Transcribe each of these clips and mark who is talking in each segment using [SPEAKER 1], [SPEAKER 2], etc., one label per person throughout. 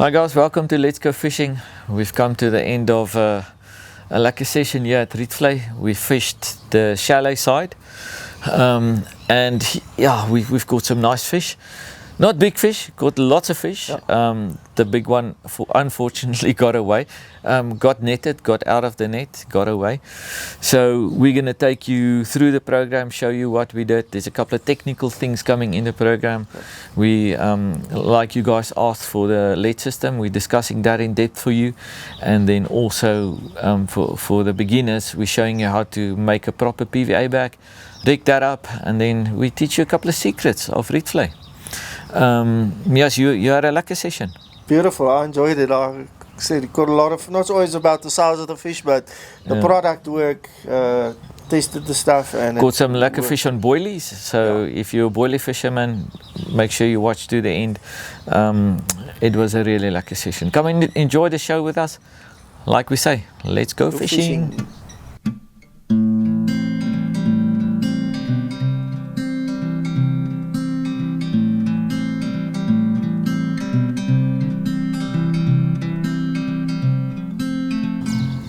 [SPEAKER 1] Hi guys, welcome to Let's Go Fishing. We've come to the end of a lekker session here at Rietvlei. We fished the chalet side and yeah, we've caught some nice fish. Not big fish, caught lots of fish.
[SPEAKER 2] Yeah.
[SPEAKER 1] The big one unfortunately got away, got netted, got out of the net, got away. So we're going to take you through the program, show you what we did. There's a couple of technical things coming in the program. We, like you guys asked for the lead system, we're discussing that in depth for you. And then also for the beginners, we're showing you how to make a proper PVA bag, rig that up, and then we teach you a couple of secrets of Rietvlei. Yes, you had a lekker session.
[SPEAKER 2] Beautiful, I enjoyed it. I said it got a lot of, not always about the size of the fish, but the product work, tested the stuff. And
[SPEAKER 1] caught some lekker fish on Boilies, so if you're a boilie fisherman, make sure you watch to the end. It was a really lekker session. Come and enjoy the show with us. Like we say, let's go fishing.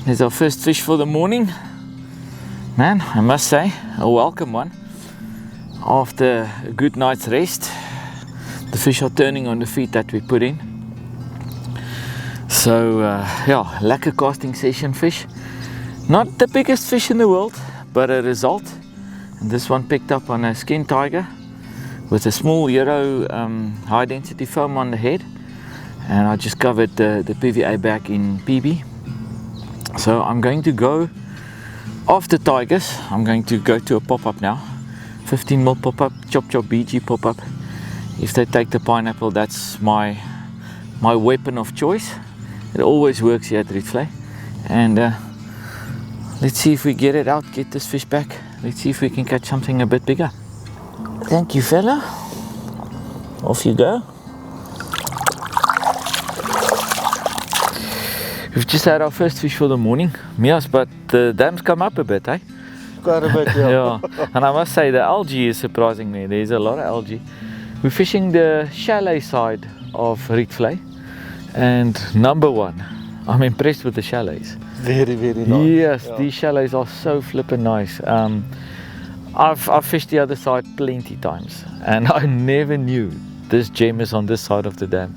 [SPEAKER 1] There's our first fish for the morning. Man, I must say, a welcome one. After a good night's rest, the fish are turning on the feed that we put in. So yeah, lekker casting session fish. Not the biggest fish in the world, but a result. And this one picked up on a skin tiger with a small Euro high density foam on the head. And I just covered the PVA bag in PB. So I'm going to go after tigers. I'm going to go to a pop-up now. 15mm pop-up, chop BG pop-up. If they take the pineapple, that's my weapon of choice. It always works here at Rietvlei. And let's see if we get it out, get this fish back. Let's see if we can catch something a bit bigger. Thank you, fella. Off you go. We've just had our first fish for the morning. Yes, but the dam's come up a bit, eh?
[SPEAKER 2] Quite a bit, yeah.
[SPEAKER 1] Yeah. And I must say the algae is surprising me. There's a lot of algae. We're fishing the chalet side of Rietvlei. And number one, I'm impressed with the chalets.
[SPEAKER 2] Very, very nice.
[SPEAKER 1] Yes, these chalets are so flippin' nice. I've fished the other side plenty times. And I never knew this gem is on this side of the dam.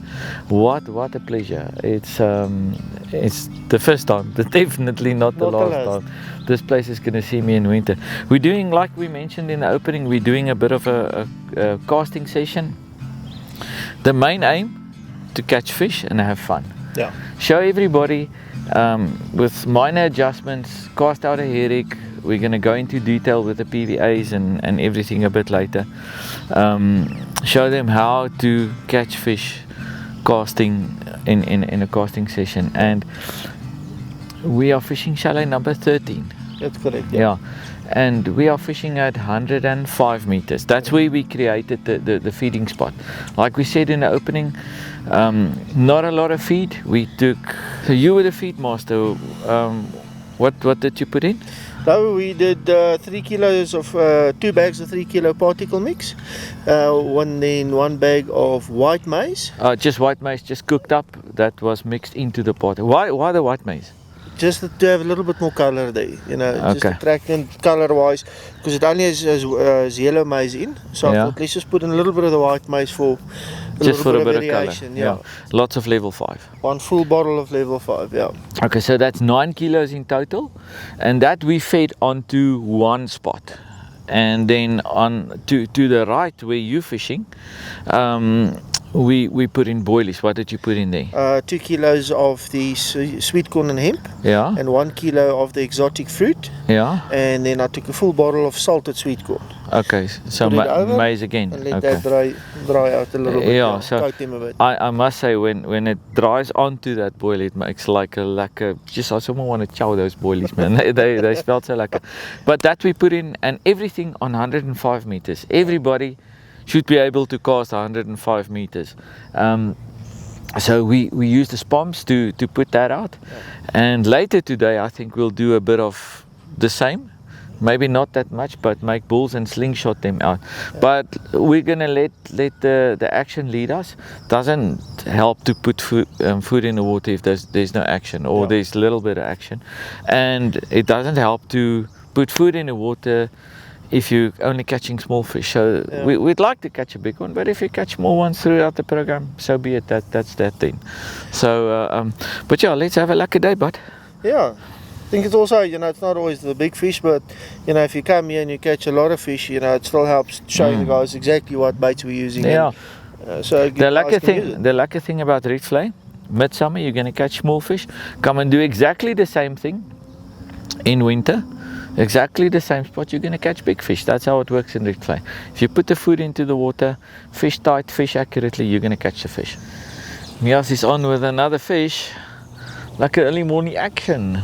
[SPEAKER 1] What a pleasure. It's the first time, but definitely not the last time. This place is going to see me in winter. We're doing, like we mentioned in the opening, we're doing a bit of a casting session. The main aim, to catch fish and have fun.
[SPEAKER 2] Yeah.
[SPEAKER 1] Show everybody with minor adjustments, cast out a herring. We're going to go into detail with the PVAs and everything a bit later. Show them how to catch fish casting in a casting session. And we are fishing chalet number 13.
[SPEAKER 2] That's correct.
[SPEAKER 1] Yeah. And we are fishing at 105 meters. That's where we created the feeding spot. Like we said in the opening, not a lot of feed. So you were the feed master. What did you put in?
[SPEAKER 2] No, we did 3 kilos of 2 bags of 3 kilo particle mix, one bag of white maize.
[SPEAKER 1] Just white maize, just cooked up. That was mixed into the pot. Why the white maize?
[SPEAKER 2] Just to have a little bit more color there, you know, just
[SPEAKER 1] Okay.
[SPEAKER 2] attracting color wise, because it only has yellow maize in. So I thought, let's just put in a little bit of the white maize for a
[SPEAKER 1] Just for a bit of
[SPEAKER 2] variation.
[SPEAKER 1] color. Yeah. Lots of level 5.
[SPEAKER 2] One full bottle of level 5, yeah.
[SPEAKER 1] Okay, so that's 9 kilos in total, and that we fed onto one spot. And then on to the right where you're fishing, we put in boilies. What did you put in there?
[SPEAKER 2] 2 kilos of the sweet corn and hemp,
[SPEAKER 1] Yeah.
[SPEAKER 2] and 1 kilo of the exotic fruit,
[SPEAKER 1] Yeah.
[SPEAKER 2] and then I took a full bottle of salted sweet corn.
[SPEAKER 1] Okay, so
[SPEAKER 2] Put it over
[SPEAKER 1] maize again.
[SPEAKER 2] And let
[SPEAKER 1] Okay.
[SPEAKER 2] that dry out a little bit.
[SPEAKER 1] Yeah, so
[SPEAKER 2] coat them a bit.
[SPEAKER 1] I must say when it dries onto that boil, it makes like a lekker. Just I someone want to chow those boilies, man. they smell so lekker. But that we put in, and everything on 105 meters. Everybody should be able to cast 105 meters. So we use the spomps to put that out. And later today I think we'll do a bit of the same, maybe not that much, but make bulls and slingshot them out. But we're gonna let the action lead us. Doesn't help to put food in the water if there's no action, or there's a little bit of action, and it doesn't help to put food in the water if you're only catching small fish. So we'd like to catch a big one, but if you catch more ones throughout the program, so be it. That's that thing. So but yeah, let's have a lucky day, bud.
[SPEAKER 2] Yeah. I think it's also, it's not always the big fish, but, if you come here and you catch a lot of fish, it still helps showing the guys exactly what baits we're using.
[SPEAKER 1] Yeah.
[SPEAKER 2] And, so
[SPEAKER 1] the lucky thing about Rietvlei, midsummer, you're going to catch small fish. Come and do exactly the same thing in winter. Exactly the same spot, you're going to catch big fish. That's how it works in Rietvlei. If you put the food into the water, fish tight, fish accurately, you're going to catch the fish. Mias is on with another fish. Like early morning action.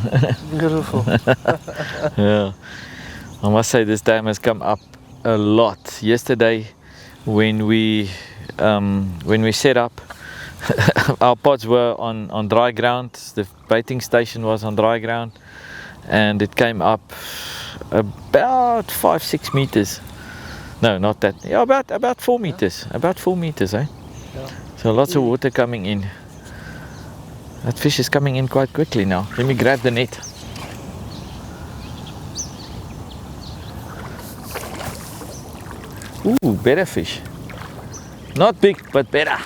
[SPEAKER 2] Beautiful.
[SPEAKER 1] Yeah, I must say this dam has come up a lot. Yesterday, when we set up, our pods were on dry ground. The baiting station was on dry ground, and it came up about 5-6 meters. No, not that. Yeah, about 4 meters. About 4 meters, eh?
[SPEAKER 2] Yeah.
[SPEAKER 1] So lots of water coming in. That fish is coming in quite quickly now. Let me grab the net. Ooh, better fish. Not big, but better.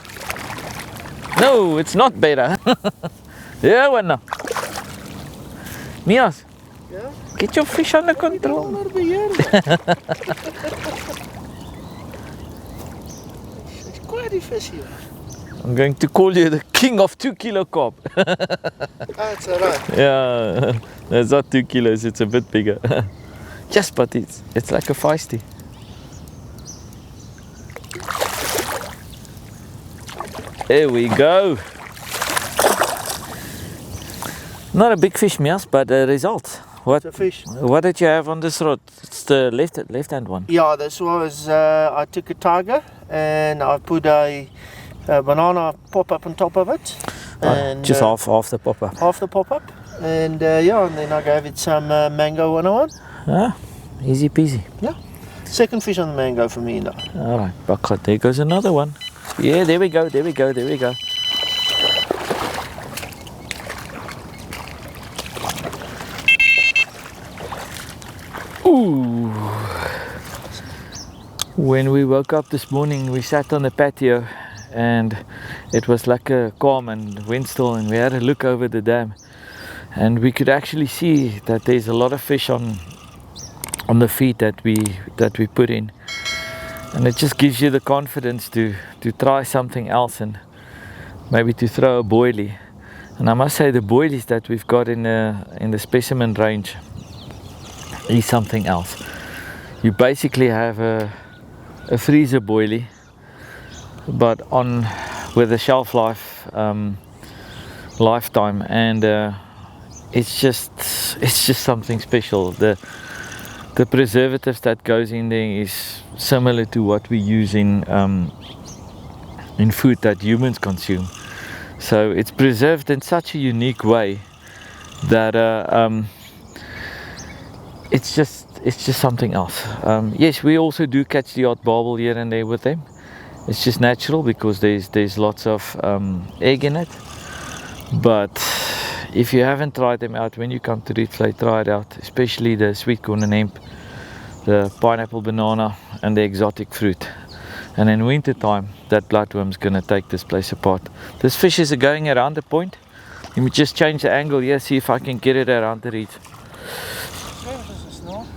[SPEAKER 1] No, it's not better. Yeah, one now. Mias, get your fish under control.
[SPEAKER 2] It's quite a fish here.
[SPEAKER 1] I'm going to call you the king of 2 kilo carp.
[SPEAKER 2] That's alright.
[SPEAKER 1] Yeah, it's not 2 kilos, it's a bit bigger. Yes, but it's like a feisty. There we go. Not a big fish, Mias, but a result. What?
[SPEAKER 2] It's a fish.
[SPEAKER 1] What did you have on this rod? It's the left hand one.
[SPEAKER 2] Yeah, this was, I took a tiger and I put a banana pop-up on top of it. And
[SPEAKER 1] just half the pop-up.
[SPEAKER 2] Half the pop-up. And and then I gave it some mango 101.
[SPEAKER 1] Ah, easy peasy.
[SPEAKER 2] Yeah. Second fish on the mango for me now.
[SPEAKER 1] Alright, bucket, there goes another one. Yeah, there we go, there we go, there we go. Ooh. When we woke up this morning, we sat on the patio and it was like a calm and wind still, and we had a look over the dam and we could actually see that there's a lot of fish on the feed that we put in, and it just gives you the confidence to try something else and maybe to throw a boilie. And I must say the boilies that we've got in the specimen range is something else. You basically have a freezer boilie, but with a shelf life lifetime, and it's just something special. The preservatives that goes in there is similar to what we use in food that humans consume. So it's preserved in such a unique way that it's just something else. Yes, we also do catch the odd barbel here and there with them. It's just natural because there's lots of egg in it. But if you haven't tried them out, when you come to Rietvlei, try it out, especially the sweet corn and hemp, the pineapple, banana and the exotic fruit. And in winter time, that bloodworm's gonna take this place apart. This fish is going around the point. Let me just change the angle here, see if I can get it around the reef.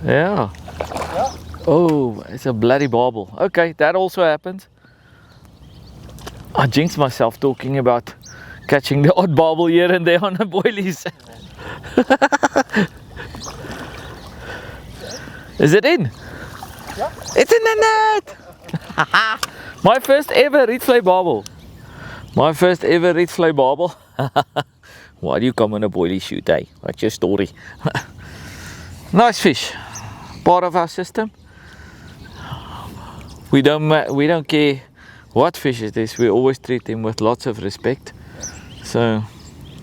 [SPEAKER 1] Yeah. Oh, it's a bloody barbel. Okay, that also happens. I jinxed myself talking about catching the odd barbel here and there on the boilies. Is it in?
[SPEAKER 2] Yeah.
[SPEAKER 1] It's in the net! My first ever Rietvlei barbel. My first ever Rietvlei barbel. Why do you come on a boilie shoot, eh? What's your story? Nice fish. Part of our system. We don't care what fish it is. We always treat them with lots of respect. So,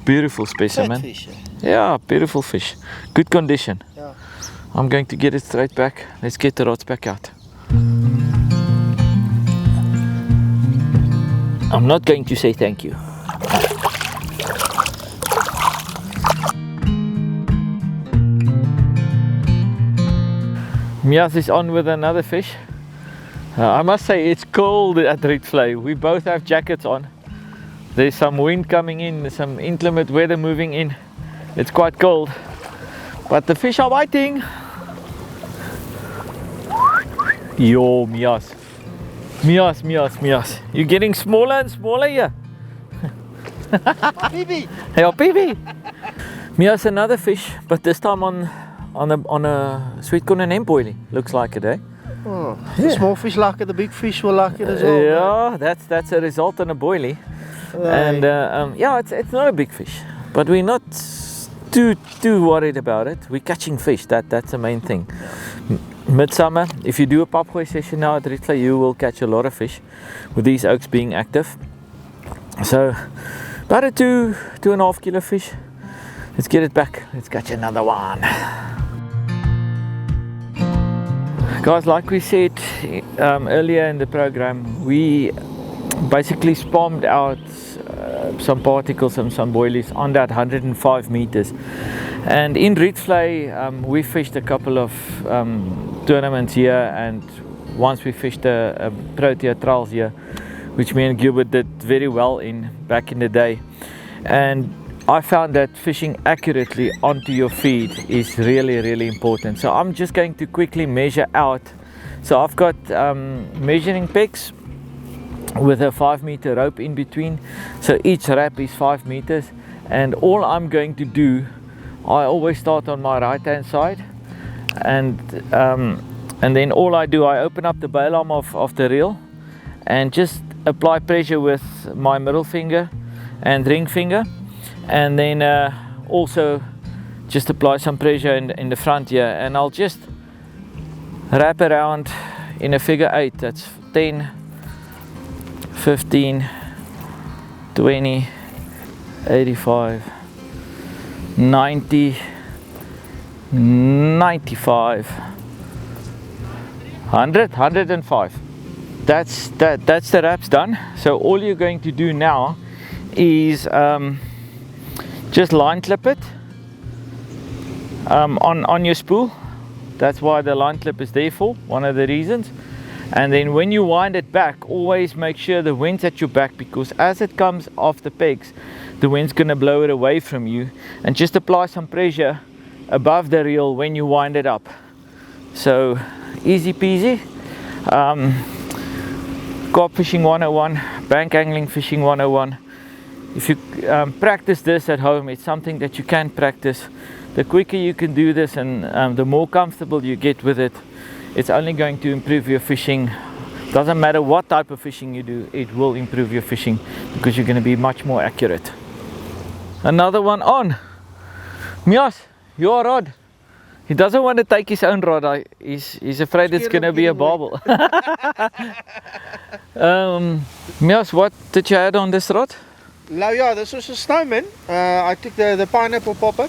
[SPEAKER 1] beautiful specimen.
[SPEAKER 2] Fish,
[SPEAKER 1] Yeah, beautiful fish. Good condition.
[SPEAKER 2] Yeah.
[SPEAKER 1] I'm going to get it straight back. Let's get the rods back out. I'm not going to say thank you. Mias is on with another fish. I must say it's cold at Rietvlei. We both have jackets on. There's some wind coming in, some inclement weather moving in. It's quite cold, but the fish are biting. Yo, Mias. Mias, Mias, Mias. You're getting smaller and smaller here.
[SPEAKER 2] Baby.
[SPEAKER 1] Hey, baby. Mias, another fish, but this time on a sweet corn and boilie. Looks like it, eh?
[SPEAKER 2] Oh, the small fish like it, the big fish will like it as well.
[SPEAKER 1] Yeah, that's a result on a boilie. And yeah, it's not a big fish, but we're not too worried about it. We're catching fish. That's the main thing. Midsummer, if you do a popgooi session now at Rietvlei, you will catch a lot of fish with these oaks being active. So about a 2.5 kilo fish. Let's get it back. Let's catch another one. Guys, like we said earlier in the program, we basically spammed out some particles and some boilies on that 105 meters. And in Rietvlei, we fished a couple of tournaments here, and once we fished a Protea trials here, which me and Gilbert did very well in back in the day. And I found that fishing accurately onto your feed is really important. So I'm just going to quickly measure out. So I've got measuring pegs with a 5 meter rope in between. So each wrap is 5 meters, and all I'm going to do, I always start on my right hand side, and then all I do, I open up the bail arm of the reel and just apply pressure with my middle finger and ring finger, and then also just apply some pressure in the front here, and I'll just wrap around in a figure 8. That's 10, 15, 20, 85, 90, 95, 100, 105. That's the wraps done. So all you're going to do now is just line clip it on your spool. That's why the line clip is there for, one of the reasons. And then when you wind it back, always make sure the wind's at your back, because as it comes off the pegs, the wind's going to blow it away from you. And just apply some pressure above the reel when you wind it up. So easy peasy. Carp fishing 101, bank angling fishing 101. If you practice this at home, it's something that you can practice. The quicker you can do this, and the more comfortable you get with it, it's only going to improve your fishing. Doesn't matter what type of fishing you do, it will improve your fishing, because you're going to be much more accurate. Another one on. Mias, your rod. He doesn't want to take his own rod. He's afraid it's going to be a bobble. Mias, what did you add on this rod?
[SPEAKER 2] Now, yeah, this was a snowman. I took the pineapple popper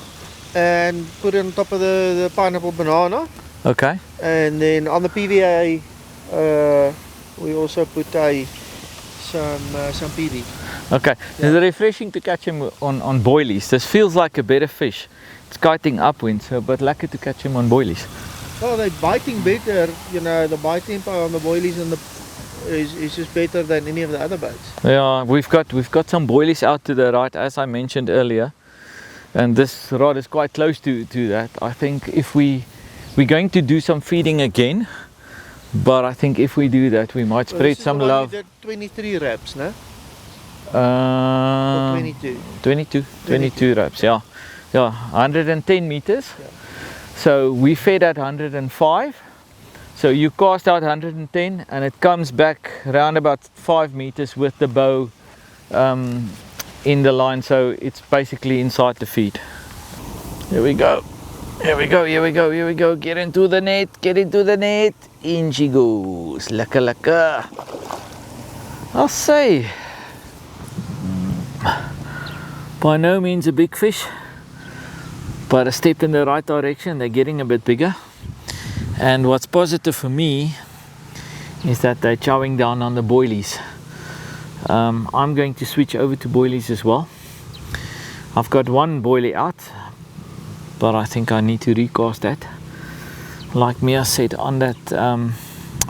[SPEAKER 2] and put it on top of the pineapple banana.
[SPEAKER 1] Okay.
[SPEAKER 2] And then on the PVA, we also put some PV.
[SPEAKER 1] Okay. Yeah. It's refreshing to catch him on boilies. This feels like a better fish. It's kiting upwind, so but lucky to catch him on boilies.
[SPEAKER 2] Well, they're biting better. You know, the bite tempo on the boilies is just better than any of the other baits.
[SPEAKER 1] Yeah, we've got some boilies out to the right, as I mentioned earlier, and this rod is quite close to that. I think if we're going to do some feeding again, but I think if we do that, we might spread some love.
[SPEAKER 2] You did 23 wraps, no?
[SPEAKER 1] 22 wraps, yeah. Yeah, 110 meters. Yeah. So we fed at 105. So you cast out 110 and it comes back around about 5 meters with the bow in the line. So it's basically inside the feed. Here we go. Here we go, here we go, here we go. Get into the net, get into the net. In she goes. Lekker, lekker. I'll say, by no means a big fish, but a step in the right direction. They're getting a bit bigger. And what's positive for me is that they're chowing down on the boilies. I'm going to switch over to boilies as well. I've got one boilie out, but I think I need to recast that. Like Mia said, on that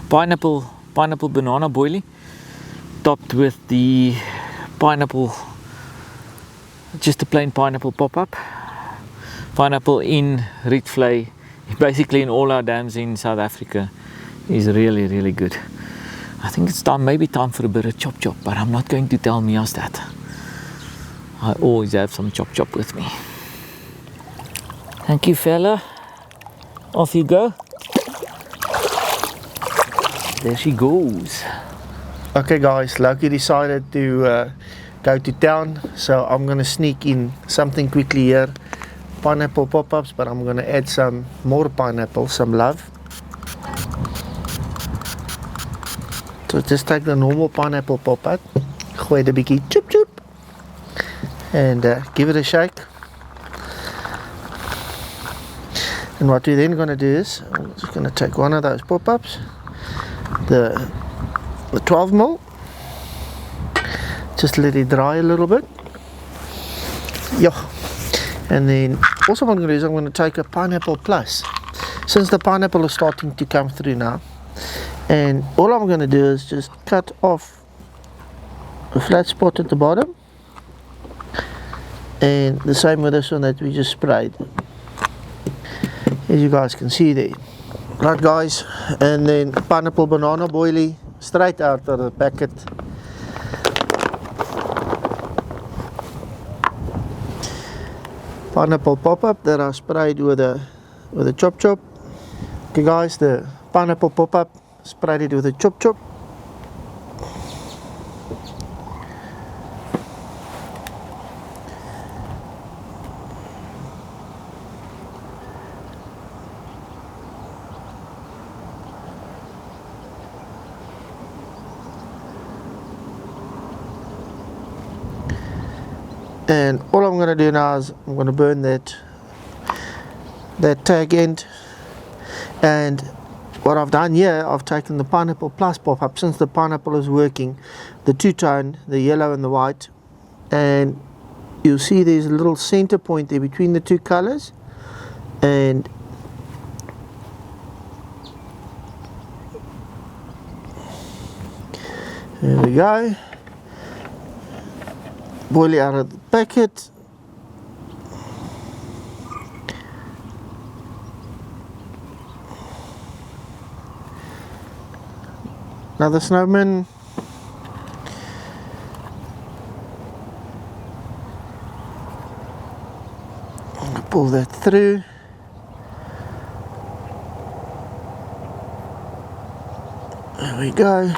[SPEAKER 1] pineapple banana boilie, topped with the pineapple, just a plain pineapple pop-up. Pineapple in Rietvlei, basically in all our dams in South Africa, is really, really good. I think it's time, maybe time for a bit of chop chop, but I'm not going to tell Mia's that. I always have some chop chop with me. Thank you, fella. Off you go. There she goes.
[SPEAKER 2] Okay guys, Loki decided to go to town, so I'm gonna sneak in something quickly here. Pineapple pop-ups, but I'm gonna add some more pineapple, some love. So just take the normal pineapple pop-up, gooi dit 'n bietjie choop choop, and give it a shake. And what we're then gonna do is, I'm just gonna take one of those pop-ups, the 12 ml, just let it dry a little bit. Yeah. And then also what I'm going to do is I'm going to take a pineapple plus, since the pineapple is starting to come through now, and all I'm going to do is just cut off a flat spot at the bottom, and the same with this one that we just sprayed, as you guys can see there. Right guys, and then pineapple banana boilie straight out of the packet. Pineapple pop-up that I sprayed with a chop chop. Okay guys, the pineapple pop-up, sprayed it with a chop chop. And all I'm going to do now is I'm going to burn that tag end. And what I've done here, I've taken the pineapple plus pop-up, since the pineapple is working, the two-tone, the yellow and the white, and you'll see there's a little center point there between the two colors, and there we go. Boil it out of the packet. Another snowman. Pull that through. There we go.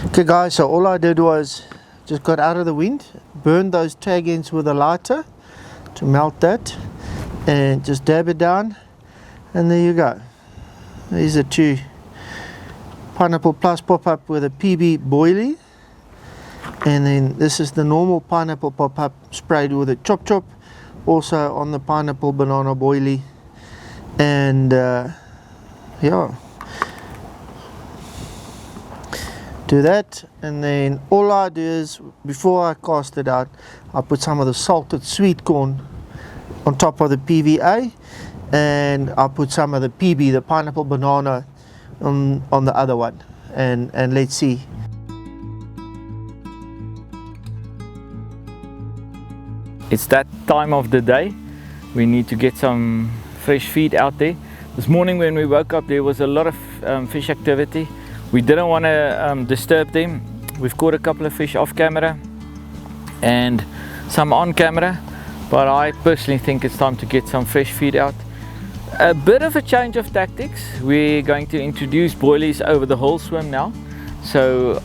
[SPEAKER 2] Okay guys, so all I did was just got out of the wind, burned those tag ends with a lighter to melt that, and just dab it down, and there you go. These are two pineapple plus pop-up with a PB boilie, and then this is the normal pineapple pop-up sprayed with a chop chop, also on the pineapple banana boilie, and yeah, do that. And then all I do is, before I cast it out, I put some of the salted sweet corn on top of the PVA, and I put some of the PB, the pineapple banana, on the other one, and let's see.
[SPEAKER 1] It's that time of the day. We need to get some fresh feed out there. This morning when we woke up, there was a lot of fish activity. We didn't want to disturb them. We've caught a couple of fish off camera and some on camera, but I personally think it's time to get some fresh feed out. A bit of a change of tactics. We're going to introduce boilies over the whole swim now. So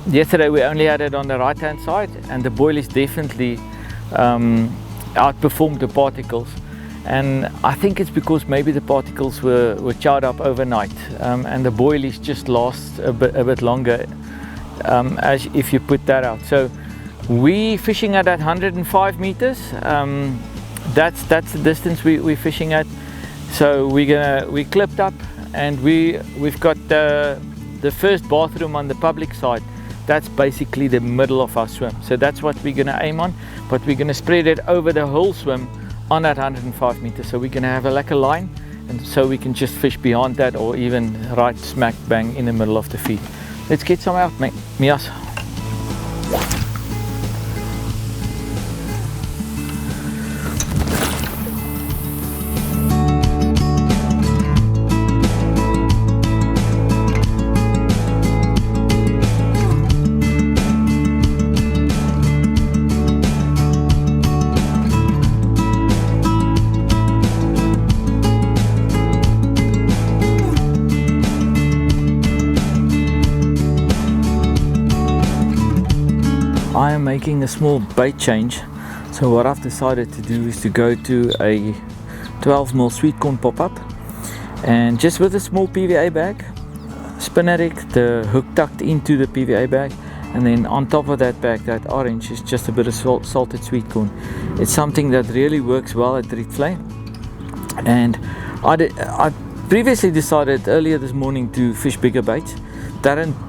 [SPEAKER 1] yesterday we only had it on the right hand side, and the boilies definitely outperformed the particles. And I think it's because maybe the particles were chowed up overnight, and the boilies just last a bit longer as if you put that out. So we fishing at that 105 meters. That's the distance we're fishing at. So we clipped up, and we've got the first bathroom on the public side. That's basically the middle of our swim. So that's what we're gonna aim on, but we're gonna spread it over the whole swim on that 105 meters. So we're gonna have like a line, and so we can just fish beyond that, or even right smack bang in the middle of the feed. Let's get some out, mate. Mias. I am making a small bait change. So what I've decided to do is to go to a 12mm sweet corn pop-up, and just with a small PVA bag, spinnerik, the hook tucked into the PVA bag, and then on top of that bag, that orange, is just a bit of salted sweet corn. It's something that really works well at Rietvlei, and I previously decided earlier this morning to fish bigger baits.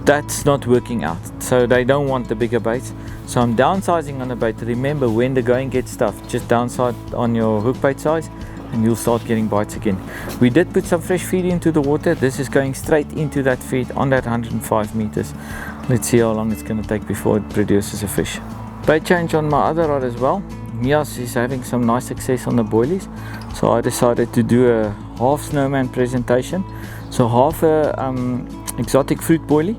[SPEAKER 1] That's not working out, so they don't want the bigger baits. So I'm downsizing on the bait. Remember, when the going gets tough, just downsize on your hook bait size and you'll start getting bites again. We did put some fresh feed into the water. This is going straight into that feed on that 105 meters. Let's see how long it's going to take before it produces a fish. Bait change on my other rod as well. Mias is having some nice success on the boilies, so I decided to do a half snowman presentation. So half a exotic fruit boilie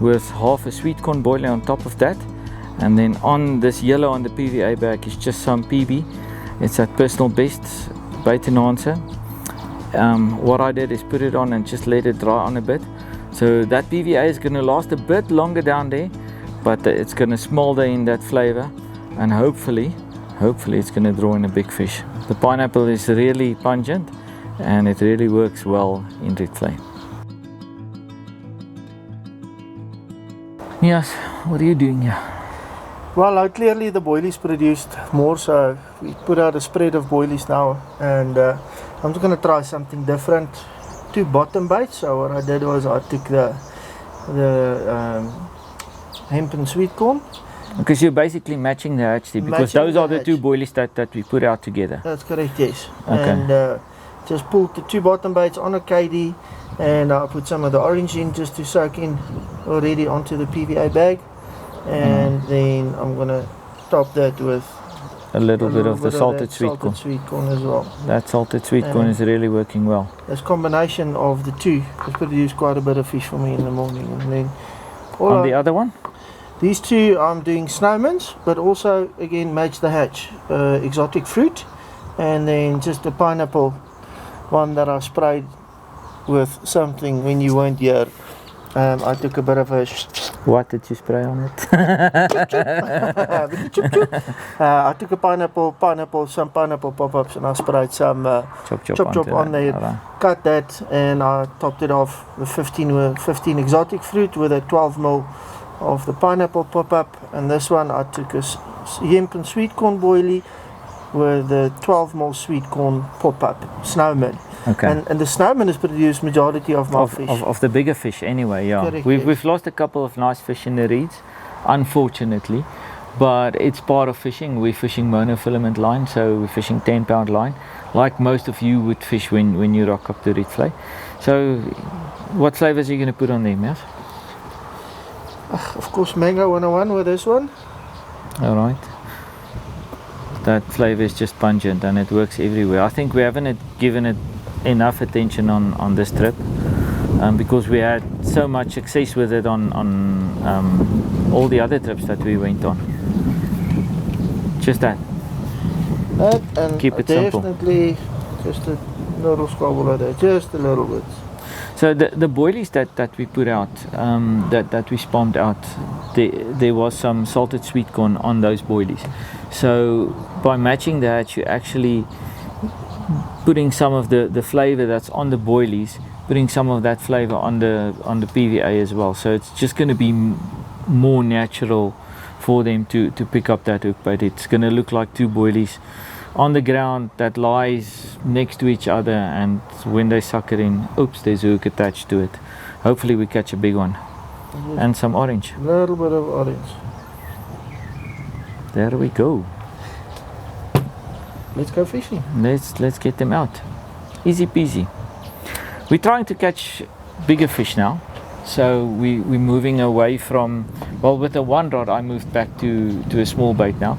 [SPEAKER 1] with half a sweet corn boilie on top of that, and then on this yellow on the PVA bag is just some PB. It's that personal best bait enhancer. What I did is put it on and just let it dry on a bit. So that PVA is going to last a bit longer down there, but it's going to smolder in that flavor, and hopefully it's going to draw in a big fish. The pineapple is really pungent and it really works well in Rietvlei. Yes, what are you doing here?
[SPEAKER 2] Well, clearly the boilies produced more, so we put out a spread of boilies now, and I'm just going to try something different. 2 bottom baits. So what I did was I took the hemp and sweet corn.
[SPEAKER 1] Because you're basically matching the hatch there, because those are the 2 boilies that we put out together.
[SPEAKER 2] That's correct, yes.
[SPEAKER 1] Okay.
[SPEAKER 2] And just pulled the 2 bottom baits on a KD, and I put some of the orange in just to soak in already onto the PVA bag, and then I'm gonna top that with
[SPEAKER 1] a little bit of the salted sweet
[SPEAKER 2] corn as well.
[SPEAKER 1] That salted sweet corn is really working well.
[SPEAKER 2] This combination of the 2 has produced quite a bit of fish for me in the morning. And then
[SPEAKER 1] on the other one,
[SPEAKER 2] these 2 I'm doing snowmans, but also again match the hatch, exotic fruit, and then just a pineapple one that I sprayed with something when you weren't here. I took a bit of a
[SPEAKER 1] what did you spray on it?
[SPEAKER 2] I took a some pineapple pop-ups, and I sprayed some chop on there. Right. Cut that, and I topped it off with 15 exotic fruit with a 12mm of the pineapple pop-up, and this one I took a hemp and sweet corn boilie with the 12mm sweet corn pop-up snowman.
[SPEAKER 1] Okay.
[SPEAKER 2] And the snowman has produced majority of my fish.
[SPEAKER 1] Of the bigger fish anyway, yeah.
[SPEAKER 2] Correct,
[SPEAKER 1] we've lost a couple of nice fish in the reeds, unfortunately, but it's part of fishing. We're fishing monofilament line, so we're fishing 10-pound line, like most of you would fish when you rock up to Rietvlei. So what flavors are you going to put on there, Mias?
[SPEAKER 2] Of course, mango 101 with this one.
[SPEAKER 1] Alright. That flavor is just pungent and it works everywhere. I think we haven't given it enough attention on this trip, because we had so much success with it on all the other trips that we went on. Just that.
[SPEAKER 2] And
[SPEAKER 1] keep it
[SPEAKER 2] definitely
[SPEAKER 1] simple.
[SPEAKER 2] Just a little squabble of that, just a little bit.
[SPEAKER 1] So the boilies that we put out, that we spawned out, there was some salted sweet corn on those boilies. So by matching that, you're actually putting some of the flavor that's on the boilies, putting some of that flavor on the PVA as well. So it's just going to be more natural for them to pick up that hook bait. It's going to look like 2 boilies on the ground that lies next to each other, and when they suck it in, oops, there's a hook attached to it. Hopefully we catch a big one. And some orange.
[SPEAKER 2] A little bit of orange.
[SPEAKER 1] There we go.
[SPEAKER 2] Let's go fishing.
[SPEAKER 1] Let's get them out. Easy peasy. We're trying to catch bigger fish now. So we're moving away from, well, with the one rod I moved back to a small bait now.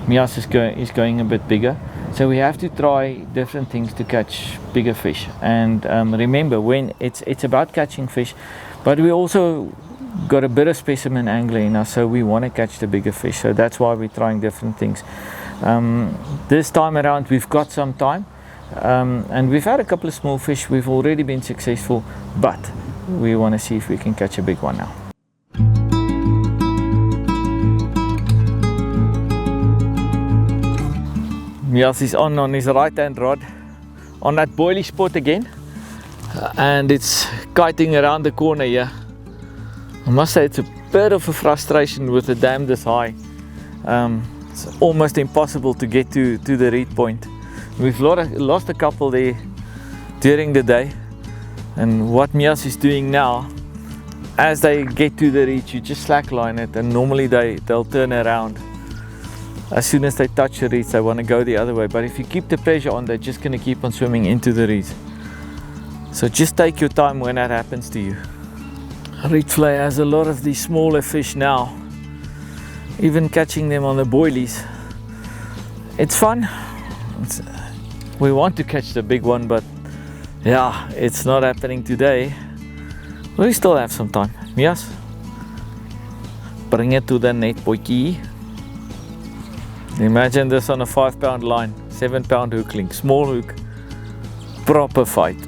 [SPEAKER 1] Mias is going a bit bigger. So we have to try different things to catch bigger fish. And remember, when it's about catching fish, but we also got a bit of specimen angler in us, so we want to catch the bigger fish. So that's why we're trying different things. This time around we've got some time, and we've had a couple of small fish. We've already been successful, but we want to see if we can catch a big one now. Mias is on his right hand rod on that boilie spot again, and it's kiting around the corner here. I must say it's a bit of a frustration with the dam this high. It's almost impossible to get to the reed point. We've lost a couple there during the day, and what Mias is doing now, as they get to the reach, you just slackline it, and normally they'll turn around. As soon as they touch the reeds, they want to go the other way, but if you keep the pressure on, they're just going to keep on swimming into the reeds. So just take your time when that happens to you. Rietvlei has a lot of these smaller fish now, even catching them on the boilies. It's fun. We want to catch the big one, but yeah, it's not happening today. We still have some time. Mias, bring it to the net, boykie. Imagine this on a 5-pound line, 7-pound hook link, small hook, proper fight.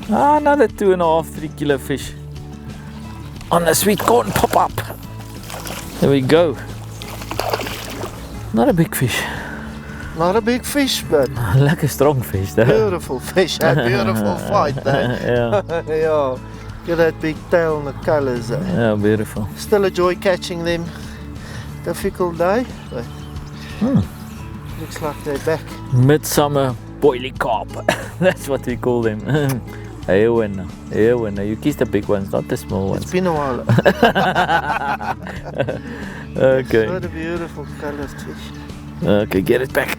[SPEAKER 1] Another 2.5–3 kilo fish on a sweet corn pop-up. There we go. Not a big fish.
[SPEAKER 2] Not a big fish, but
[SPEAKER 1] like a strong fish though.
[SPEAKER 2] Beautiful fish, a beautiful fight though.
[SPEAKER 1] Yeah.
[SPEAKER 2] Yeah. Look at that big tail and the colours.
[SPEAKER 1] Yeah, beautiful.
[SPEAKER 2] Still a joy catching them. Difficult day, but looks like they're back.
[SPEAKER 1] Midsummer boilie carp. That's what we call them. Hey winner, you kiss the big ones, not the small ones.
[SPEAKER 2] It's been a while.
[SPEAKER 1] Okay.
[SPEAKER 2] What a beautiful coloured fish.
[SPEAKER 1] Okay, get it back.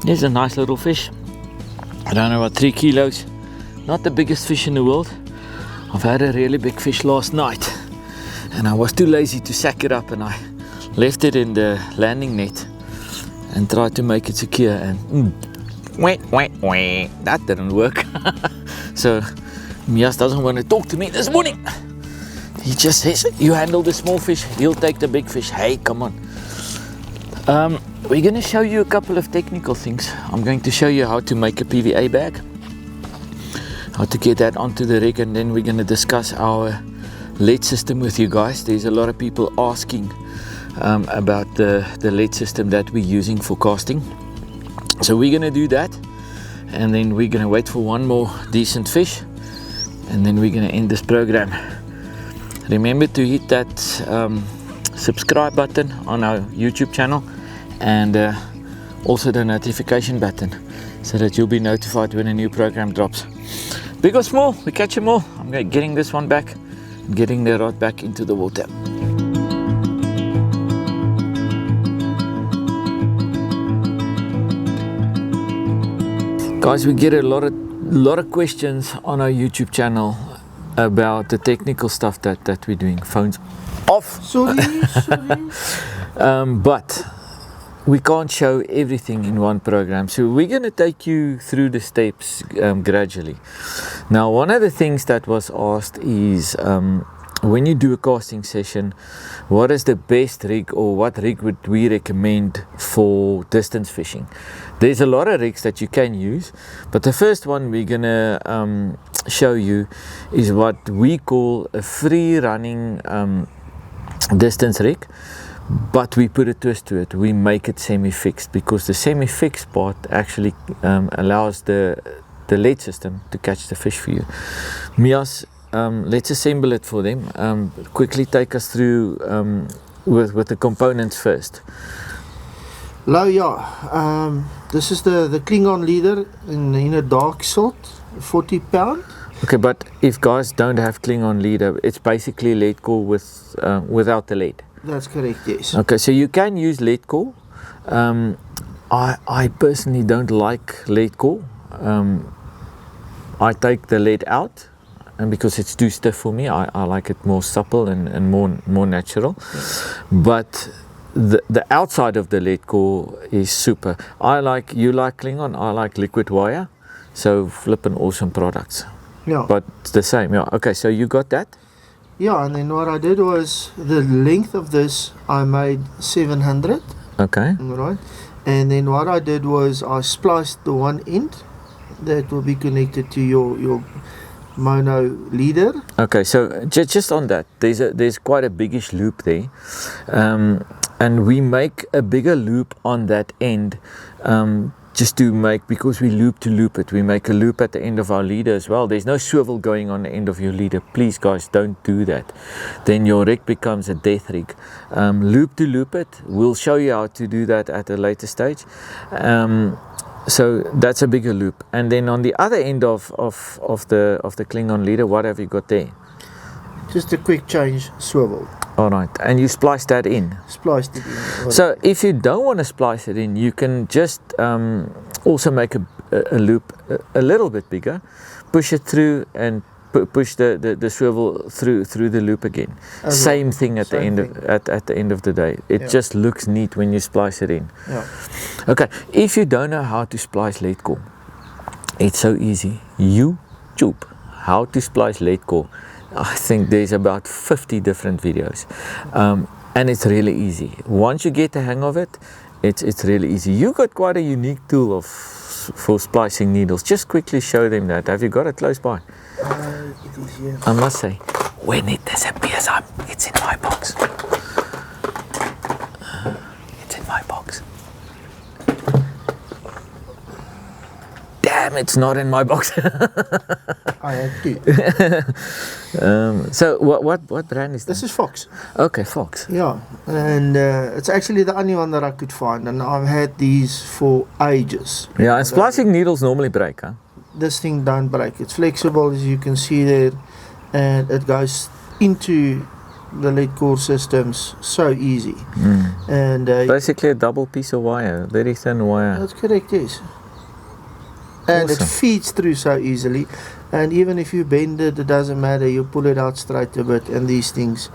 [SPEAKER 1] Here's a nice little fish. I don't know, about 3 kilos. Not the biggest fish in the world. I've had a really big fish last night, and I was too lazy to sack it up, and I left it in the landing net and tried to make it secure, and that didn't work. So Mias doesn't want to talk to me this morning. He just says, you handle the small fish, he'll take the big fish. Hey, come on. We're going to show you a couple of technical things. I'm going to show you how to make a PVA bag, how to get that onto the rig, and then we're going to discuss our lead system with you guys. There's a lot of people asking about the lead system that we're using for casting. So we're going to do that, and then we're going to wait for one more decent fish, and then we're going to end this program. Remember to hit that subscribe button on our YouTube channel, and also the notification button, so that you'll be notified when a new program drops. Big or small, we catch them all. I'm getting this one back, getting the rod back into the water. Guys, we get a lot of questions on our YouTube channel about the technical stuff that we're doing. Phones off. Sorry. But we can't show everything in one program, so we're going to take you through the steps gradually. Now, one of the things that was asked is when you do a casting session, what is the best rig, or what rig would we recommend for distance fishing? There's a lot of rigs that you can use, but the first one we're going to show you is what we call a free running distance rig, but we put a twist to it. We make it semi-fixed, because the semi-fixed part actually allows the lead system to catch the fish for you. Mias, let's assemble it for them. Quickly take us through with the components first.
[SPEAKER 2] Lau, yeah. This is the Klingon leader in a dark salt, 40 pound.
[SPEAKER 1] Okay, but if guys don't have Klingon leader, it's basically lead core with without the lead.
[SPEAKER 2] That's correct, yes.
[SPEAKER 1] Okay, so you can use lead core. I personally don't like lead core. I take the lead out, and because it's too stiff for me, I like it more supple and more natural. But the outside of the lead core is super. You like Klingon, I like liquid wire, so flippin' awesome products.
[SPEAKER 2] Yeah.
[SPEAKER 1] But it's the same, yeah. Okay, so you got that?
[SPEAKER 2] Yeah, and then what I did was, the length of this I made 700.
[SPEAKER 1] Okay.
[SPEAKER 2] Right. And then what I did was I spliced the one end that will be connected to your mono leader.
[SPEAKER 1] Okay, so just on that, there's quite a biggish loop there, and we make a bigger loop on that end, just to make, because we loop to loop it, we make a loop at the end of our leader as well. There's no swivel going on the end of your leader. Please guys, don't do that. Then your rig becomes a death rig. Loop to loop it. We'll show you how to do that at a later stage. So that's a bigger loop. And then on the other end of the Klingon leader, what have you got there?
[SPEAKER 2] Just a quick change swivel.
[SPEAKER 1] Alright, and you splice that in.
[SPEAKER 2] Spliced it in.
[SPEAKER 1] So if you don't want to splice it in, you can just also make a loop a little bit bigger, push it through, and push the swivel through the loop again. Same thing at the end of the day. It just looks neat when you splice it in.
[SPEAKER 2] Yeah.
[SPEAKER 1] Okay, if you don't know how to splice lead core, it's so easy. YouTube, how to splice lead core. I think there's about 50 different videos, and it's really easy. Once you get the hang of it, it's really easy. You got quite a unique tool for splicing needles. Just quickly show them that. Have you got it close by?
[SPEAKER 2] It is here.
[SPEAKER 1] I must say, when it disappears, it's in my box. It's in my box. Damn, it's not in my box.
[SPEAKER 2] I had to.
[SPEAKER 1] So what brand is
[SPEAKER 2] This
[SPEAKER 1] that?
[SPEAKER 2] is Fox.
[SPEAKER 1] Okay, Fox.
[SPEAKER 2] Yeah, and it's actually the only one that I could find, and I've had these for ages.
[SPEAKER 1] Yeah, and splicing needles normally break, huh?
[SPEAKER 2] This thing don't break. It's flexible, as you can see there, and it goes into the lead core systems so easy. And
[SPEAKER 1] Basically a double piece of wire, very thin wire.
[SPEAKER 2] that's correct, yes. And
[SPEAKER 1] Awesome.
[SPEAKER 2] it feeds through so easily, and even if you bend it, it doesn't matter. You pull it out straight a bit, and these things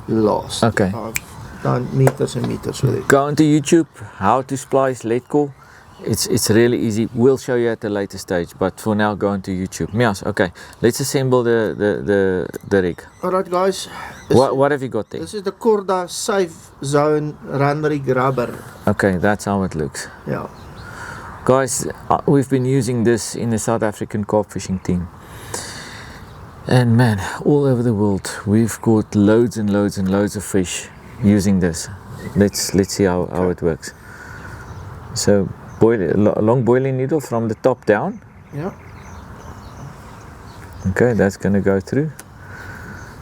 [SPEAKER 2] last.
[SPEAKER 1] Okay.
[SPEAKER 2] I've done meters and meters with it.
[SPEAKER 1] Go onto YouTube, how to splice lead core. It's really easy. We'll show you at a later stage, but for now, go onto YouTube. Mias, okay, let's assemble the rig.
[SPEAKER 2] Alright guys,
[SPEAKER 1] What have you got there?
[SPEAKER 2] this is the Corda Safe Zone Run Rig Rubber.
[SPEAKER 1] Okay, that's how it looks.
[SPEAKER 2] Yeah.
[SPEAKER 1] Guys, we've been using this in the South African carp fishing team. And man, all over the world, we've caught loads and loads and loads of fish using this. Let's see how it works. So, long boiling needle from the top down.
[SPEAKER 2] Yeah.
[SPEAKER 1] Okay, that's going to go through.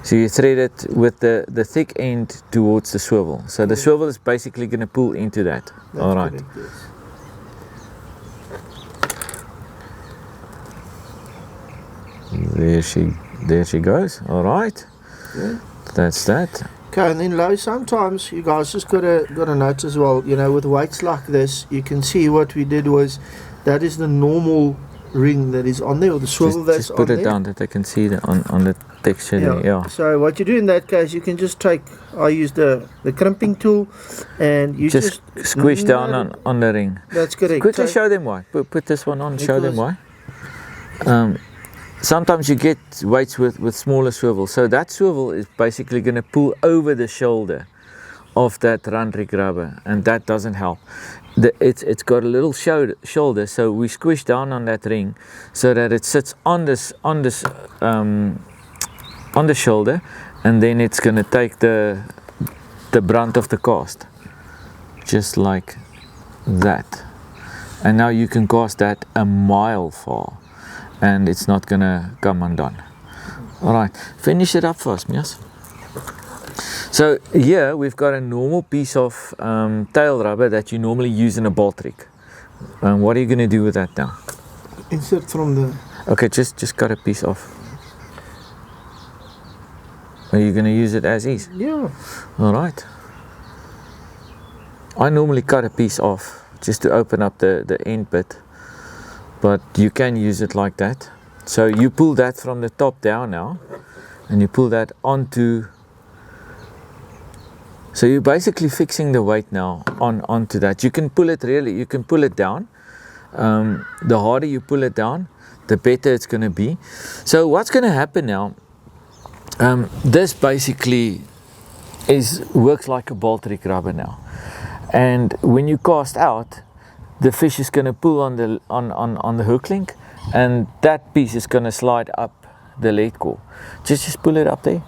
[SPEAKER 1] So you thread it with the thick end towards the swivel. So the swivel is basically going to pull into that.
[SPEAKER 2] That's
[SPEAKER 1] All right.
[SPEAKER 2] correct, yes.
[SPEAKER 1] There she goes. All right.
[SPEAKER 2] Yeah.
[SPEAKER 1] That's that.
[SPEAKER 2] Okay, and then low, sometimes you guys just gotta note as well, you know, with weights like this, you can see what we did was, that is the normal ring that is on there, or the swivel that's
[SPEAKER 1] just put
[SPEAKER 2] on
[SPEAKER 1] it
[SPEAKER 2] there.
[SPEAKER 1] down that they can see on the texture there. Yeah.
[SPEAKER 2] So what you do in that case, you can just take, I use the crimping tool, and you just
[SPEAKER 1] squish down on the ring.
[SPEAKER 2] That's correct.
[SPEAKER 1] Quickly
[SPEAKER 2] So-
[SPEAKER 1] show them why. Put this one on, show them why. Sometimes you get weights with smaller swivel. So that swivel is basically going to pull over the shoulder of that run rig rubber, and that doesn't help. It's got a little shoulder, so we squish down on that ring so that it sits on the shoulder, and then it's going to take the brunt of the cast, just like that. And now you can cast that a mile far, and it's not going to come undone. All right, finish it up for us, Mias. So here we've got a normal piece of tail rubber that you normally use in a bolt rig. What are you going to do with that now?
[SPEAKER 2] Insert from the...
[SPEAKER 1] Okay, just cut a piece off. Are you going to use it as is?
[SPEAKER 2] Yeah.
[SPEAKER 1] All right. I normally cut a piece off just to open up the end bit, but you can use it like that. So you pull that from the top down now, and you pull that onto. So you're basically fixing the weight now onto that. You can pull it down. The harder you pull it down, the better it's going to be. So what's going to happen now? This basically works like a bolt rig rubber now. And when you cast out, the fish is going to pull on the hook link, and that piece is going to slide up the lead core. Just pull it up there.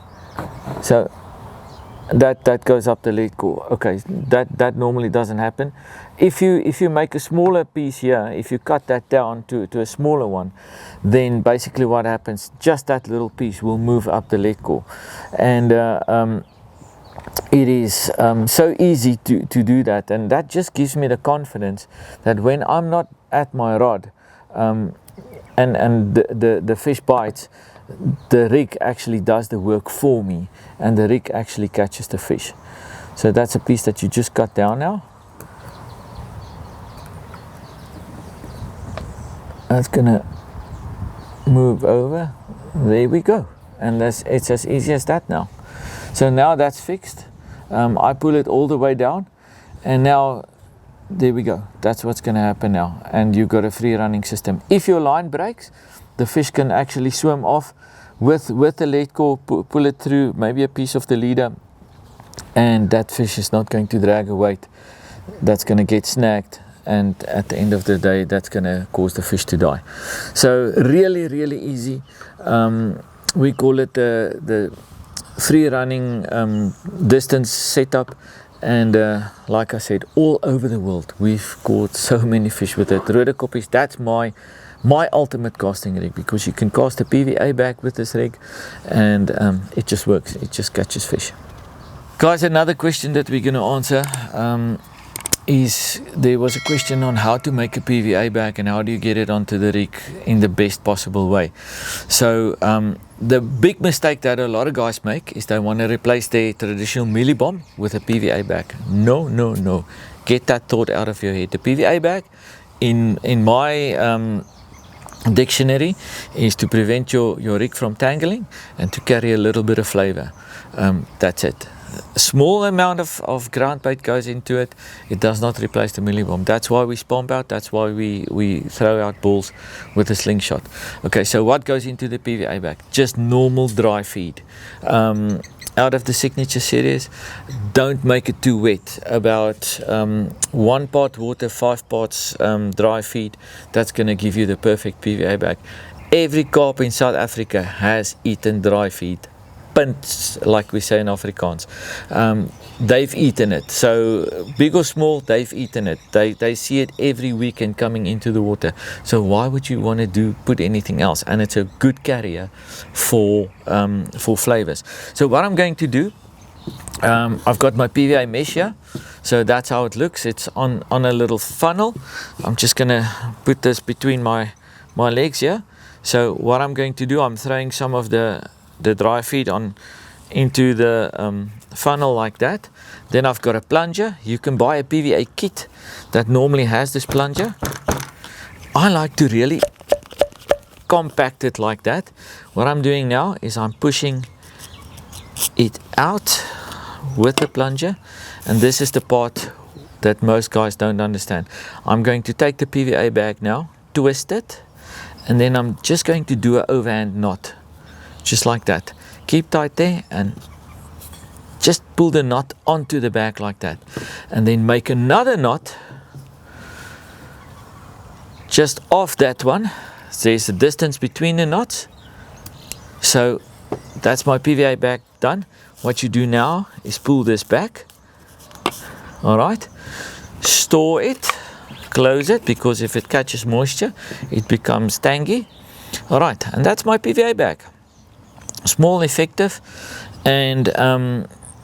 [SPEAKER 1] So that goes up the lead core. Okay, that normally doesn't happen. If you make a smaller piece here, if you cut that down to a smaller one, then basically what happens, just that little piece will move up the lead core. And it is so easy to do that, and that just gives me the confidence that when I'm not at my rod and the fish bites, the rig actually does the work for me, and the rig actually catches the fish. So that's a piece that you just cut down now. That's gonna move over. There we go, and it's as easy as that now. So now that's fixed. I pull it all the way down, and now there we go. That's what's going to happen now, and you've got a free running system. If your line breaks, the fish can actually swim off with the lead core, pull it through maybe a piece of the leader, and that fish is not going to drag a weight that's going to get snagged, and at the end of the day that's going to cause the fish to die. So really easy. We call it the free running distance setup, and like I said, all over the world we've caught so many fish with it. Rietvlei, that's my ultimate casting rig, because you can cast a PVA bag with this rig, and it just works. It just catches fish. Guys, another question that we're going to answer is, there was a question on how to make a PVA bag and how do you get it onto the rig in the best possible way. So the big mistake that a lot of guys make is they want to replace their traditional mealie bomb with a PVA bag. No, get that thought out of your head. The PVA bag in my dictionary is to prevent your rig from tangling and to carry a little bit of flavor. That's it. A small amount of ground bait goes into it. It does not replace the mealie bomb. That's why we spomp out. That's why we throw out balls with a slingshot. Okay, so what goes into the PVA bag? Just normal dry feed. Out of the signature series, don't make it too wet. About 1 part water, 5 parts dry feed. That's going to give you the perfect PVA bag. Every carp in South Africa has eaten dry feed. Punts, like we say in Afrikaans. They've eaten it. So big or small, they've eaten it. They see it every weekend coming into the water. So why would you want to put anything else? And it's a good carrier for flavors. So what I'm going to do, I've got my PVA mesh here. So that's how it looks. It's on a little funnel. I'm just going to put this between my legs here. So what I'm going to do, I'm throwing some of the dry feed into the funnel like that. Then I've got a plunger. You can buy a PVA kit that normally has this plunger. I like to really compact it like that. What I'm doing now is I'm pushing it out with the plunger, and this is the part that most guys don't understand. I'm going to take the PVA bag now, twist it, and then I'm just going to do an overhand knot. Just like that. Keep tight there and just pull the knot onto the back like that, and then make another knot just off that one. There's a distance between the knots. So that's my PVA bag done. What you do now is pull this back. All right, store it, close it, because if it catches moisture it becomes tangy. All right, and that's my PVA bag. Small, effective, and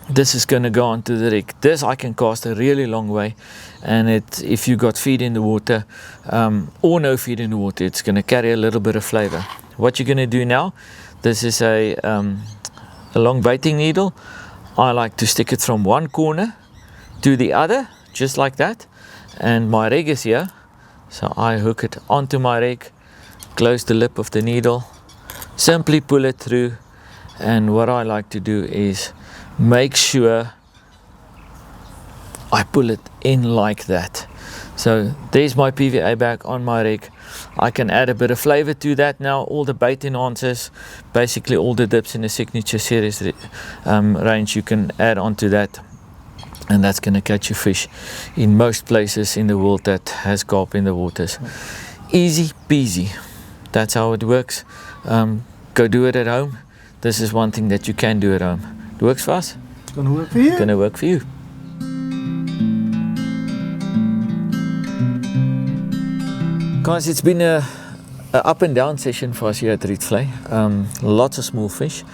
[SPEAKER 1] this is going to go onto the rig. This I can cast a really long way, and if you got feed in the water or no feed in the water, it's going to carry a little bit of flavor. What you're going to do now, this is a long baiting needle. I like to stick it from one corner to the other, just like that, and my rig is here, so I hook it onto my rig, close the lip of the needle, simply pull it through, and what I like to do is make sure I pull it in like that. So there's my PVA bag on my rig. I can add a bit of flavor to that now. All the bait enhancers, basically all the dips in the Signature Series range, you can add onto that, and that's going to catch your fish in most places in the world that has carp in the waters. Easy peasy. That's how it works. Go do it at home. This is one thing that you can do at home. It works for us.
[SPEAKER 2] It's going to work for you.
[SPEAKER 1] It's going to work for you. Guys, it's been a up and down session for us here at Rietvlei. Lots of small fish.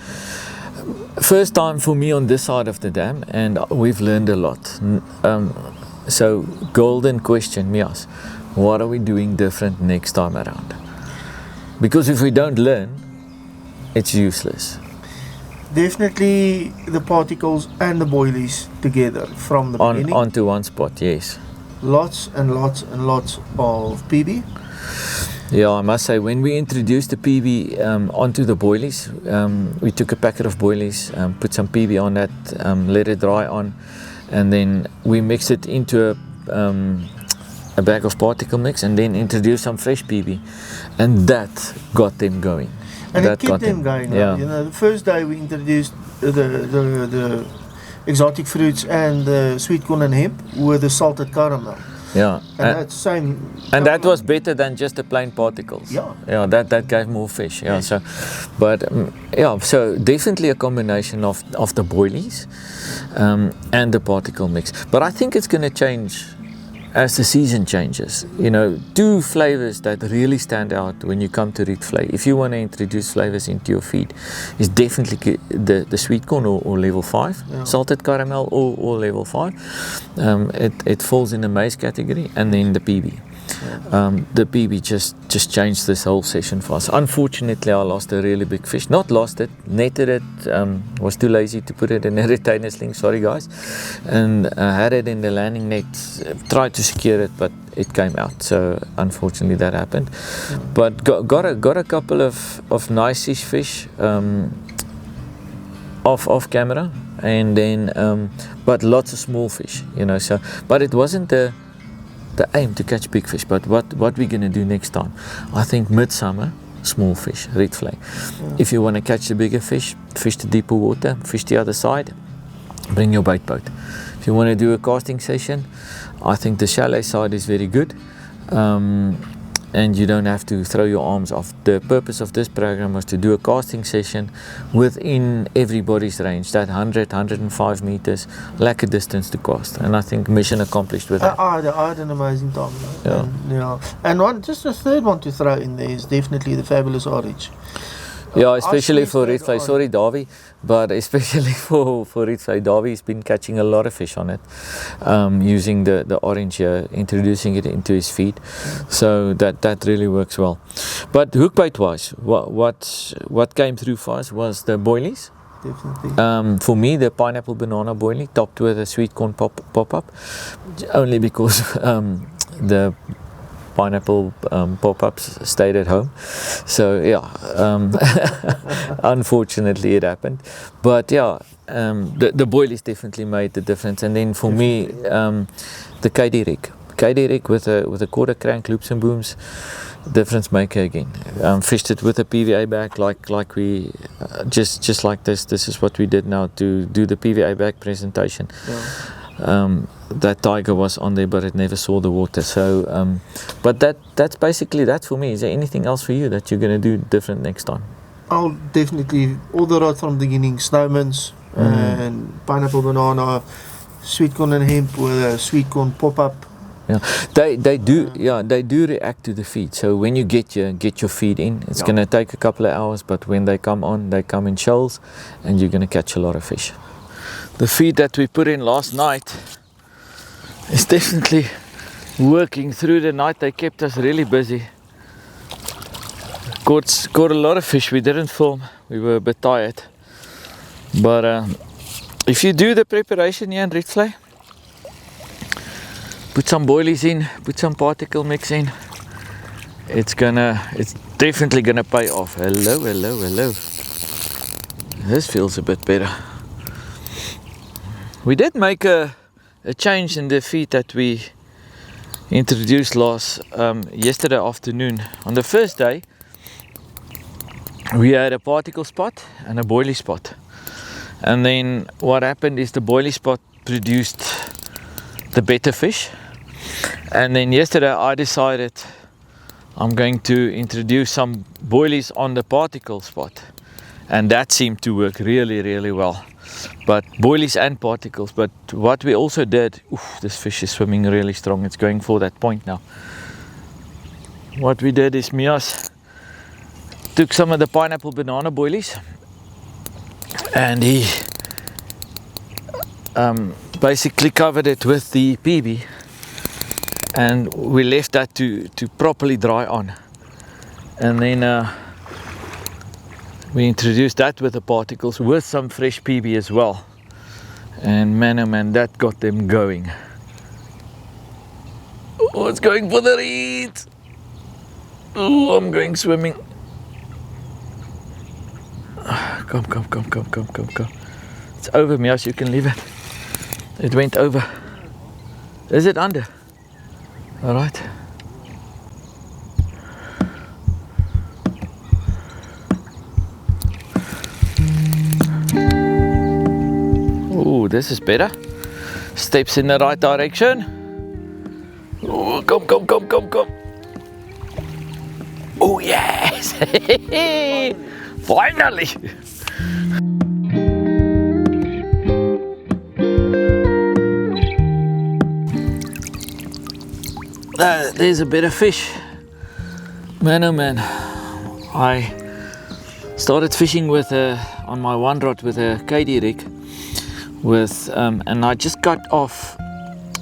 [SPEAKER 1] First time for me on this side of the dam, and we've learned a lot. So golden question, Mias, what are we doing different next time around? Because if we don't learn, it's useless.
[SPEAKER 2] Definitely the particles and the boilies together from the beginning.
[SPEAKER 1] Onto one spot, yes.
[SPEAKER 2] Lots and lots and lots of PB.
[SPEAKER 1] Yeah, I must say, when we introduced the PB onto the boilies, we took a packet of boilies, put some PB on that, let it dry on, and then we mixed it into a bag of particle mix, and then introduced some fresh PB, and that got them going.
[SPEAKER 2] And
[SPEAKER 1] that
[SPEAKER 2] it kept them going.
[SPEAKER 1] Yeah.
[SPEAKER 2] You know, the first day we introduced the exotic fruits and the sweet corn and hemp with the salted caramel.
[SPEAKER 1] Yeah,
[SPEAKER 2] and that's same.
[SPEAKER 1] And that was better than just the plain particles.
[SPEAKER 2] Yeah,
[SPEAKER 1] yeah, that gave more fish. Yeah, so, but yeah, so definitely a combination of the boilies and the particle mix. But I think it's going to change as the season changes. You know, two flavors that really stand out when you come to Rietvlei, if you want to introduce flavors into your feed, is definitely the sweet corn or level 5, yeah. Salted caramel or level 5. It falls in the maize category, and then the PB. The PB just changed this whole session for us. Unfortunately, I lost a really big fish. Not lost it, netted it. Was too lazy to put it in a retainer sling. Sorry, guys. And had it in the landing net. Tried to secure it, but it came out. So unfortunately, that happened. But got a couple of nice-ish fish off camera, and then but lots of small fish. You know. So, but it wasn't the aim to catch big fish, but what we're going to do next time, I think midsummer, small fish, Rietvlei. Yeah. If you want to catch the bigger fish the deeper water, fish the other side, bring your bait boat. If you want to do a casting session, I think the chalet side is very good, and you don't have to throw your arms off. The purpose of this program was to do a casting session within everybody's range, that 105 meters, lack a distance to cast, and I think mission accomplished with that.
[SPEAKER 2] I had an amazing time. Yeah. And just a third one to throw in there is definitely the fabulous orange.
[SPEAKER 1] Yeah, especially for Rietvlei. Sorry, Davy, but especially for Rietvlei, Davy's been catching a lot of fish on it, using the orange here, introducing it into his feed. So that really works well. But hook bait wise, what came through for us was the boilies.
[SPEAKER 2] Definitely.
[SPEAKER 1] For me, the pineapple banana boilie topped with a sweet corn pop-up, only because the pineapple pop-ups stayed at home. So yeah, unfortunately it happened. But yeah, the boilies definitely made the difference. And then for me, the KD rig. KD rig with a quarter crank, loops and booms, difference maker again. Fished it with a PVA bag like we just like this. This is what we did now to do the PVA bag presentation. Yeah. That tiger was on there, but it never saw the water. So, but that's basically that for me. Is there anything else for you that you're going to do different next time?
[SPEAKER 2] I'll definitely all the right from the beginning. Snowmans and pineapple banana, sweet corn and hemp with a sweet corn pop-up.
[SPEAKER 1] Yeah, they do react to the feed. So when you get your feed in, it's going to take a couple of hours, but when they come on, they come in shoals, and you're going to catch a lot of fish. The feed that we put in last night is definitely working through the night. They kept us really busy. Caught a lot of fish. We didn't film. We were a bit tired. But if you do the preparation here in Rietvlei, put some boilies in, put some particle mix in, it's definitely gonna pay off. Hello. This feels a bit better. We did make a change in the feed that we introduced yesterday afternoon. On the first day, we had a particle spot and a boilie spot. And then what happened is the boilie spot produced the better fish. And then yesterday I decided I'm going to introduce some boilies on the particle spot. And that seemed to work really well. But boilies and particles. But what we also did, this fish is swimming really strong. It's going for that point now. What we did is Mias took some of the pineapple banana boilies, and he basically covered it with the PB, and we left that to properly dry on. And then we introduced that with the particles with some fresh PB as well. And man, oh man, that got them going. Oh, it's going for the reeds. Oh, I'm going swimming. Come. It's over, Mias, you can leave it. It went over. Is it under? Alright. Oh, this is better. Steps in the right direction. Oh, come. Oh, yes! Finally! There's a bit of fish. Man, oh man. I started fishing with on my one rod with a KD rig and I just cut off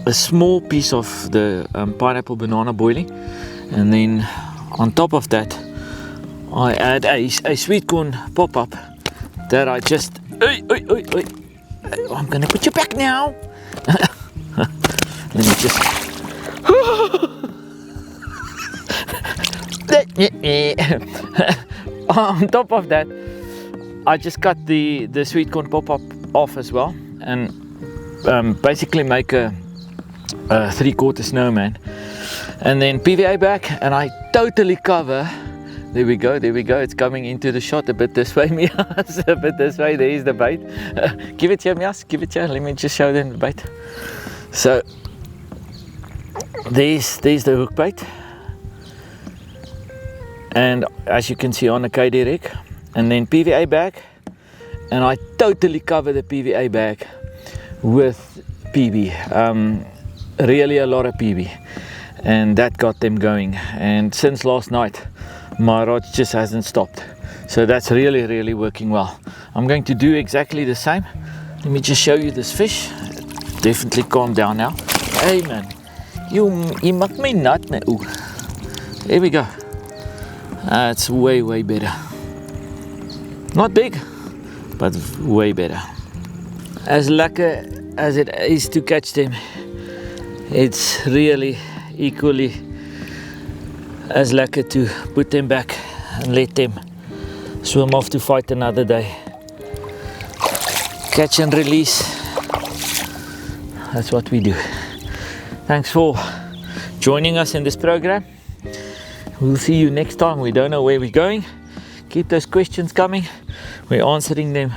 [SPEAKER 1] a small piece of the pineapple banana boilie, and then on top of that I add a sweet corn pop-up that I just I'm gonna put you back now. Let me just on top of that I just cut the sweet corn pop-up off as well, and basically make a 3/4 snowman, and then PVA back, and I totally cover. There we go, it's coming into the shot a bit this way, Mias, a bit this way. There is the bait. Give it here, Mias, give it here. Let me just show them the bait. So there's the hook bait, and as you can see on the KD rig, and then PVA bag, and I totally cover the PVA bag with PB, really a lot of PB, and that got them going. And since last night my rod just hasn't stopped, so that's really working well. I'm going to do exactly the same. Let me just show you this fish. Definitely calm down now. Hey man, you make me nut now. Ooh. Here we go. It's way better. Not big, but way better. As lucky as it is to catch them, it's really equally as lucky to put them back and let them swim off to fight another day. Catch and release, that's what we do. Thanks for joining us in this program. We'll see you next time. We don't know where we're going. Keep those questions coming. We're answering them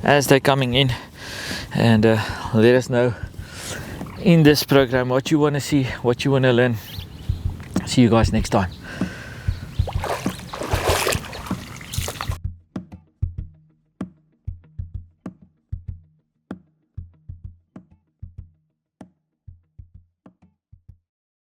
[SPEAKER 1] as they're coming in, and let us know in this program what you want to see, what you want to learn. See you guys next time.